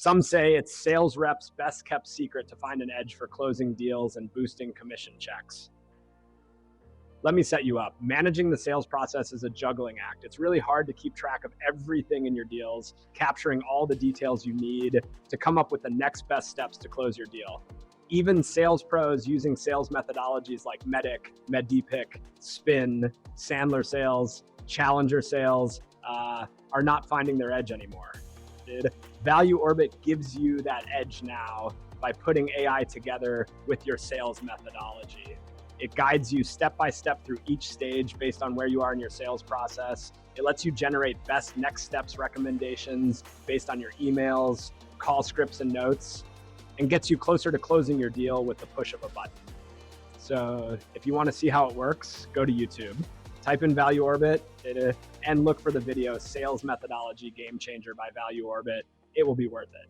Some say it's sales reps' best kept secret to find an edge for closing deals and boosting commission checks. Let me set you up. Managing the sales process is a juggling act. It's really hard to keep track of everything in your deals, capturing all the details you need to come up with the next best steps to close your deal. Even sales pros using sales methodologies like MEDDIC, MEDDPIC, SPIN, Sandler sales, Challenger sales are not finding their edge anymore. ValueOrbit gives you that edge now by putting AI together with your sales methodology. It guides you step by step through each stage based on where you are in your sales process. It lets you generate best next steps recommendations based on your emails, call scripts, and notes, and gets you closer to closing your deal with the push of a button. So if you want to see how it works, go to YouTube, type in ValueOrbit, and look for the video Sales Methodology Game Changer by ValueOrbit. It will be worth it.